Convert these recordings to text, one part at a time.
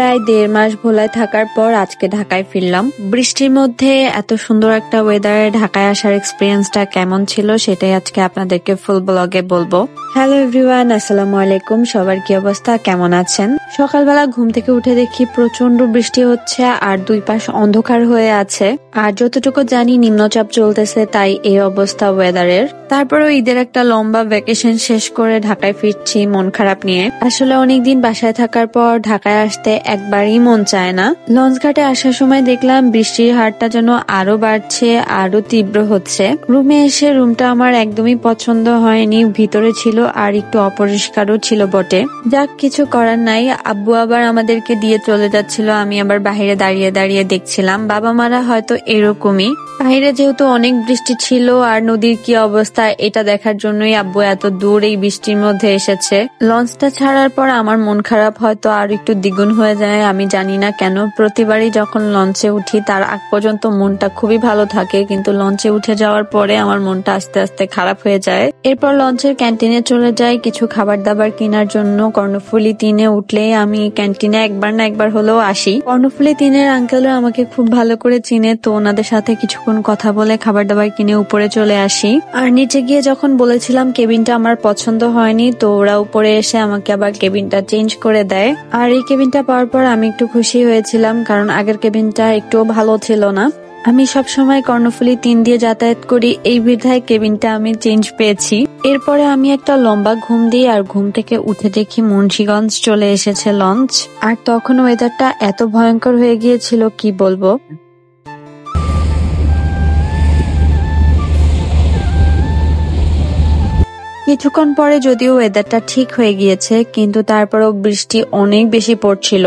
প্রায় 1.5 মাস ভোলায় থাকার পর আজকে ঢাকায় ফিরলাম। বৃষ্টির মধ্যে এত সুন্দর একটা ওয়েদারে ঢাকায় আসার এক্সপিরিয়েন্সটা কেমন ছিল সেটাই আজকে আপনাদেরকে ফুল ব্লগে বলবো। হ্যালো এভরিওয়ান, আসসালামু আলাইকুম। সবার কি অবস্থা, কেমন আছেন? সকালবেলা ঘুম থেকে উঠে দেখি প্রচন্ড বৃষ্টি হচ্ছে আর দুই পাশ অন্ধকার হয়ে আছে। আর যতটুকু জানি নিম্নচাপ চলতেছে, তাই এই অবস্থা ওয়েদারের। তারপরেও ঈদের একটা লম্বা ভ্যাকেশন শেষ করে ঢাকায় ফিরছি মন খারাপ নিয়ে। আসলে অনেকদিন বাসায় থাকার পর ঢাকায় আসতে একবারই মন চায় না। লঞ্চ ঘাটে আসার সময় দেখলাম বৃষ্টির হারটা যেন আরো বাড়ছে, আরো তীব্র হচ্ছে। রুমে এসে রুমটা আমার একদমই পছন্দ হয়নি। ভিতরে ছিল আর একটু অপরিষ্কারও ছিল বটে। যাক, কিছু করার নাই। আব্বু আবার আমাদেরকে দিয়ে চলে যাচ্ছিল, আমি আবার বাহিরে দাঁড়িয়ে দাঁড়িয়ে দেখছিলাম। বাবা মারা হয়তো এরকমই। বাহিরে যেহেতু অনেক বৃষ্টি ছিল আর নদীর কি অবস্থা এটা দেখার জন্যই আব্বু এত দূর এই বৃষ্টির মধ্যে এসেছে। লঞ্চটা ছাড়ার পর আমার মন খারাপ হয়তো আর একটু দ্বিগুণ হয়ে যায়। আমি জানি না কেন, প্রতিবারই যখন লঞ্চে উঠি তার আগ পর্যন্ত মনটা খুবই ভালো থাকে, কিন্তু লঞ্চে উঠে যাওয়ার পরে আমার মনটা আস্তে আস্তে খারাপ হয়ে যায়। এরপর লঞ্চের ক্যান্টিনে চলে যাই কিছু খাবার দাবার কেনার জন্য। কর্ণফুলী 3-এ উঠলে আমি ক্যান্টিনে একবার না একবার হলেও আসি। কর্ণফুলী 3-এর আঙ্কেলও আমাকে খুব ভালো করে চিনে, তো ওনাদের সাথে কিছুক্ষণ কথা বলে খাবার দাবার কিনে উপরে চলে আসি। আর নিচে গিয়ে যখন বলেছিলাম কেবিনটা আমার পছন্দ হয়নি, তো ওরা উপরে এসে আমাকে আবার কেবিনটা চেঞ্জ করে দেয়। আর এই কেবিনটা পাওয়ার পর আমি একটু খুশি হয়েছিলাম, কারণ আগের কেবিনটা একটুও ভালো ছিল না। আমি সবসময় কর্ণফুলী 3 দিয়ে যাতায়াত করি, এই বিধায় কেবিনটা আমি চেঞ্জ পেয়েছি। এরপরে আমি একটা লম্বা ঘুম দিই আর ঘুম থেকে উঠে দেখি মুন্সিগঞ্জ চলে এসেছে লঞ্চ। আর তখন ওয়েদারটা এত ভয়ঙ্কর হয়ে গিয়েছিল কি বলবো। কিছুক্ষণ পরে যদিও ওয়েদারটা ঠিক হয়ে গিয়েছে, কিন্তু তারপরও বৃষ্টি অনেক বেশি পড়ছিল।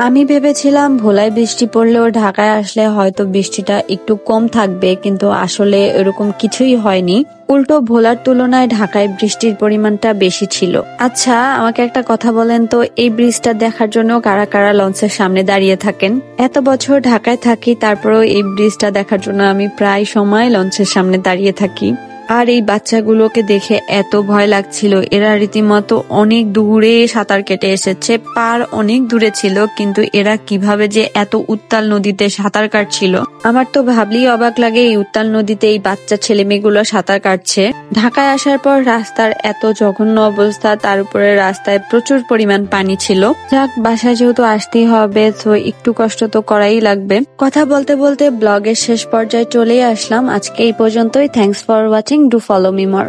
আমি ভেবেছিলাম ভোলায় বৃষ্টি পড়লেও ঢাকায় আসলে হয়তো বৃষ্টিটা একটু কম থাকবে, কিন্তু আসলে এরকম কিছুই হয়নি। উল্টো ভোলার তুলনায় ঢাকায় বৃষ্টির পরিমাণটা বেশি ছিল। আচ্ছা, আমাকে একটা কথা বলেন তো, এই ব্রিজটা দেখার জন্য কারা কারা লঞ্চের সামনে দাঁড়িয়ে থাকেন? এত বছর ঢাকায় থাকি, তারপরেও এই ব্রিজটা দেখার জন্য আমি প্রায় সময় লঞ্চের সামনে দাঁড়িয়ে থাকি। আর এই বাচ্চাগুলোকে দেখে এত ভয় লাগছিল। এরা রীতিমতো অনেক দূরে সাঁতার কেটে এসেছে, পার অনেক দূরে ছিল, কিন্তু এরা কিভাবে যে এত উত্তাল নদীতে সাঁতার কাটছিল আমার তো ভাবলেই অবাক লাগে। এই উত্তাল নদীতে এই বাচ্চা ছেলে মেয়েগুলো সাঁতার কাটছে। ঢাকায় আসার পর রাস্তার এত জঘন্য অবস্থা, তার উপরে রাস্তায় প্রচুর পরিমাণ পানি ছিল। যাক, বাসায় যেহেতু আসতেই হবে, তো একটু কষ্ট তো করাই লাগবে। কথা বলতে বলতে ব্লগের শেষ পর্যায়ে চলেই আসলাম। আজকে এই পর্যন্তই। Thanks for watching. Do follow me more.